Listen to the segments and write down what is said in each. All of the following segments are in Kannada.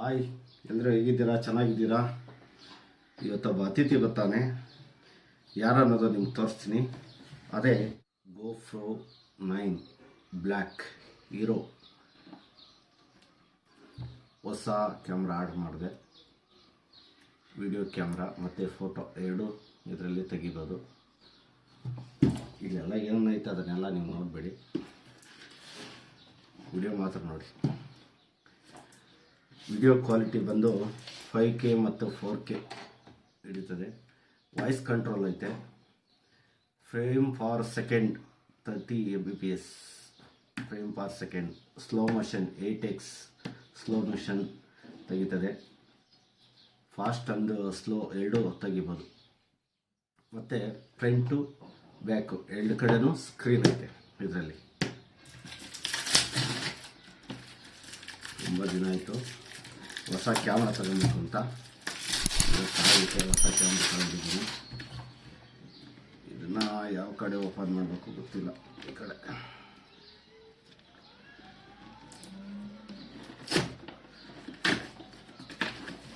ಹಾಯ್ ಎಲ್ಲರೂ ಹೇಗಿದ್ದೀರಾ? ಚೆನ್ನಾಗಿದ್ದೀರಾ? ಇವತ್ತೊಬ್ಬ ಅತಿಥಿ ಬರ್ತಾನೆ. ಯಾರನ್ನೋದು ನಿಮ್ಗೆ ತೋರಿಸ್ತೀನಿ. ಅದೇ GoPro 9 ಬ್ಲ್ಯಾಕ್ ಹೀರೋ ಹೊಸ ಕ್ಯಾಮ್ರಾ ಆರ್ಡರ್ ಮಾಡಿದೆ. ವಿಡಿಯೋ ಕ್ಯಾಮ್ರಾ ಮತ್ತು ಫೋಟೋ ಎರಡೂ ಇದರಲ್ಲಿ ತೆಗಿಬೋದು. ಇದೆಲ್ಲ ಏನೈತೆ ಅದನ್ನೆಲ್ಲ ನೀವು ನೋಡಬೇಡಿ, ವಿಡಿಯೋ ಮಾತ್ರ ನೋಡಿ. ವಿಡಿಯೋ ಕ್ವಾಲಿಟಿ ಬಂದು 5K ಮತ್ತು 4K ಹಿಡಿತದೆ. ವಾಯ್ಸ್ ಕಂಟ್ರೋಲ್ ಐತೆ. Frame for second 30 Mbps frame for second. Slow motion 8x slow motion ತೆಗಿತದೆ. ಫಾಸ್ಟ್ ಅಂಡ್ ಸ್ಲೋ ಎರಡೂ ತೆಗಿಬೋದು. ಮತ್ತು ಫ್ರಂಟು ಬ್ಯಾಕು ಎರಡು ಕಡೆನೂ ಸ್ಕ್ರೀನ್ ಐತೆ. ಇದರಲ್ಲಿ ತುಂಬ ದಿನ ಆಯಿತು ಹೊಸ ಕ್ಯಾಮ್ರಾ ತಗೊಬೇಕು ಅಂತ. ಹೊಸ ಕ್ಯಾಮ್ರಾ ತಗೊಂಡಿದ್ದೀನಿ. ಇದನ್ನು ಯಾವ ಕಡೆ ಓಪನ್ ಮಾಡಬೇಕು ಗೊತ್ತಿಲ್ಲ. ಈ ಕಡೆ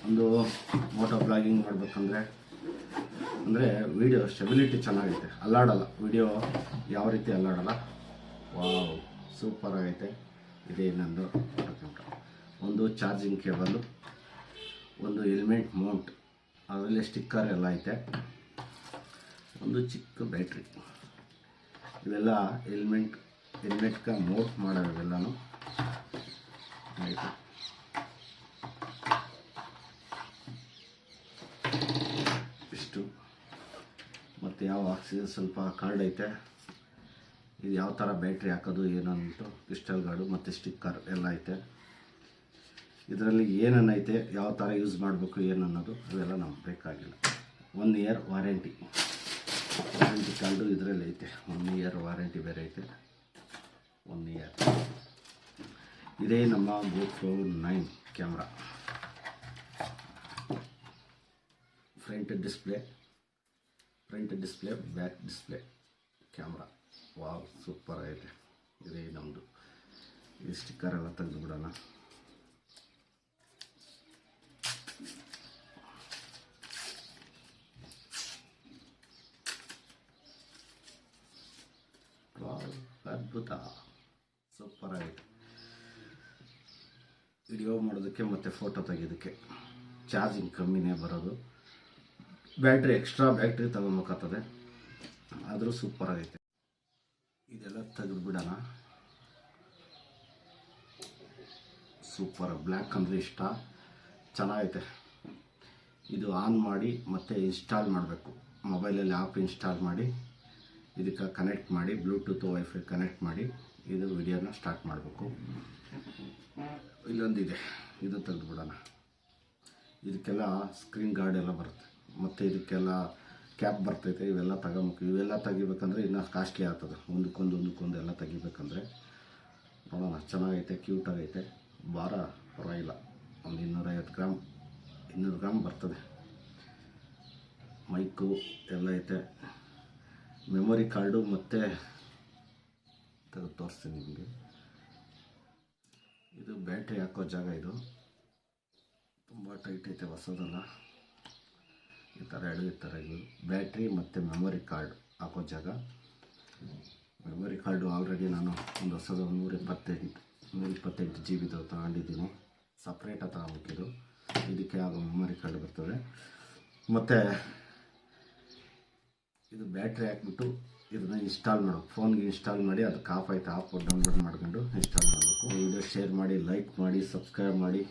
ಒಂದು ಮೋಟೋ ಬ್ಲಾಗಿಂಗ್ ಮಾಡಬೇಕಂದ್ರೆ ವಿಡಿಯೋ ಸ್ಟೆಬಿಲಿಟಿ ಚೆನ್ನಾಗೈತೆ, ಅಲ್ಲಾಡಲ್ಲ. ವಿಡಿಯೋ ಯಾವ ರೀತಿ ಅಲ್ಲಾಡಲ್ಲ. ವಾವ್, ಸೂಪರ್ ಆಗೈತೆ. ಇದೇ ನಂದು ಫೋಟೋ ಕ್ಯಾಮ್ರಾ. ಒಂದು ಚಾರ್ಜಿಂಗ್ ಕೇಬಲ್ಲು, ಒಂದು ಹೆಲ್ಮೆಟ್ ಮೌಂಟ್, ಅದರಲ್ಲಿ ಸ್ಟಿಕ್ಕರ್ ಎಲ್ಲ ಐತೆ. ಒಂದು ಚಿಕ್ಕ ಬ್ಯಾಟ್ರಿ. ಇವೆಲ್ಲ ಹೆಲ್ಮೆಟ್ಗೆ ಮೌಂಟ್ ಮಾಡೋವೆಲ್ಲನೂ ಆಯಿತು. ಇಷ್ಟು ಮತ್ತು ಯಾವ ಆಕ್ಸಿಜನ್ ಸ್ವಲ್ಪ ಕಾರ್ಡ್ ಐತೆ. ಇದು ಯಾವ ಥರ ಬ್ಯಾಟ್ರಿ ಹಾಕೋದು ಏನಂತು ಕ್ರಿಸ್ಟಲ್ ಗಾರ್ಡು ಮತ್ತು ಸ್ಟಿಕ್ಕರ್ ಎಲ್ಲ ಐತೆ. ಇದರಲ್ಲಿ ಏನನ್ನೈತೆ, ಯಾವ ಥರ ಯೂಸ್ ಮಾಡಬೇಕು ಏನನ್ನೋದು ಅವೆಲ್ಲ ನಮ್ಗೆ ಬೇಕಾಗಿಲ್ಲ. 1 ಇಯರ್ ವಾರಂಟಿ ಕಾರ್ಡು ಇದರಲ್ಲಿ ಐತೆ. 1 ಇಯರ್ ವಾರಂಟಿ ಬೇರೆ ಐತೆ. 1 ಇಯರ್. ಇದೇ ನಮ್ಮ GoPro 9 camera. Front display back display camera. Wow, super ಆಗೈತೆ. ಇದೇ ನಮ್ಮದು. ಈ ಸ್ಟಿಕ್ಕರ್ ಎಲ್ಲ ತೆಗೆದು ಬಿಡೋಣ. ಅದ್ಭುತ, ಸೂಪರ್ ಆಗೈತೆ. ವಿಡಿಯೋ ಮಾಡೋದಕ್ಕೆ ಮತ್ತು ಫೋಟೋ ತೆಗೆಯೋದಕ್ಕೆ ಚಾರ್ಜಿಂಗ್ ಕಮ್ಮಿನೇ ಬರೋದು. ಬ್ಯಾಟ್ರಿ ಎಕ್ಸ್ಟ್ರಾ ಬ್ಯಾಟ್ರಿ ತಗೊಬೇಕಾಗ್ತದೆ, ಆದರೂ ಸೂಪರ್ ಆಗೈತೆ. ಇದೆಲ್ಲ ತೆಗೆದು ಬಿಡೋಣ. ಸೂಪರ್. ಬ್ಲ್ಯಾಕ್ ಅಂದರೆ ಇಷ್ಟ, ಚೆನ್ನಾಗೈತೆ. ಇದು ಆನ್ ಮಾಡಿ ಮತ್ತು ಇನ್ಸ್ಟಾಲ್ ಮಾಡಬೇಕು. ಮೊಬೈಲಲ್ಲಿ ಆ್ಯಪ್ ಇನ್ಸ್ಟಾಲ್ ಮಾಡಿ ಇದಕ್ಕೆ ಕನೆಕ್ಟ್ ಮಾಡಿ, ಬ್ಲೂಟೂತ್ ವೈಫೈ ಕನೆಕ್ಟ್ ಮಾಡಿ ಇದು ವಿಡಿಯೋನ ಸ್ಟಾರ್ಟ್ ಮಾಡಬೇಕು. ಇಲ್ಲೊಂದಿದೆ, ಇದು ತೆಗೆದುಬಿಡೋಣ. ಇದಕ್ಕೆಲ್ಲ ಸ್ಕ್ರೀನ್ ಗಾರ್ಡ್ ಎಲ್ಲ ಬರುತ್ತೆ ಮತ್ತು ಇದಕ್ಕೆಲ್ಲ ಕ್ಯಾಪ್ ಬರ್ತೈತೆ. ಇವೆಲ್ಲ ತಗೋಬೇಕು. ಇವೆಲ್ಲ ತೆಗಿಬೇಕಂದ್ರೆ ಇನ್ನೂ ಕಾಸ್ಟ್ಲಿ ಆಗ್ತದೆ. ಒಂದಕ್ಕೊಂದು ಎಲ್ಲ ತೆಗಿಬೇಕಂದ್ರೆ. ನೋಡೋಣ, ಚೆನ್ನಾಗೈತೆ, ಕ್ಯೂಟಾಗೈತೆ. ಭಾರ ಪರವಾಗಿಲ್ಲ. ಒಂದು 200 ಗ್ರಾಮ್ ಬರ್ತದೆ. ಮೈಕು ಎಲ್ಲ ಐತೆ. ಮೆಮೊರಿ ಕಾರ್ಡು ಮತ್ತು ತೆಗೆದು ತೋರಿಸ್ತೀನಿ ನಿಮಗೆ. ಇದು ಬ್ಯಾಟ್ರಿ ಹಾಕೋ ಜಾಗ. ಇದು ತುಂಬ ಟೈಟ್ ಐತೆ, ಹೊಸದಲ್ಲ. ಈ ಥರ ಇರ್ತಾರೆ. ಇದು ಬ್ಯಾಟ್ರಿ ಮತ್ತು ಮೆಮೊರಿ ಕಾರ್ಡ್ ಹಾಕೋ ಜಾಗ. ಮೆಮೊರಿ ಕಾರ್ಡು ಆಲ್ರೆಡಿ ನಾನು ಒಂದು ಹೊಸದು 128 GB ತಗೊಂಡಿದ್ದೀನಿ. ಸಪ್ರೇಟಾಗಿ ತಗೋಬೇಕಿದು. ಇದಕ್ಕೆ ಆಗೋ ಮೆಮೊರಿ ಕಾರ್ಡ್ ಬರ್ತದೆ. ಮತ್ತು ಇದು ಬ್ಯಾಟ್ರಿ ಹಾಕ್ಬಿಟ್ಟು ಇದನ್ನು ಇನ್ಸ್ಟಾಲ್ ಮಾಡಬೇಕು. ಫೋನ್ಗೆ ಇನ್ಸ್ಟಾಲ್ ಮಾಡಿ, ಅದಕ್ಕೆ ಆಫ್ ಆಯ್ತು, ಆಫ್ ಡೌನ್ಲೋಡ್ ಮಾಡ್ಕೊಂಡು ಇನ್ಸ್ಟಾಲ್ ಮಾಡಬೇಕು. ವಿಡಿಯೋ ಶೇರ್ ಮಾಡಿ, ಲೈಕ್ ಮಾಡಿ, ಸಬ್ಸ್ಕ್ರೈಬ್ ಮಾಡಿ.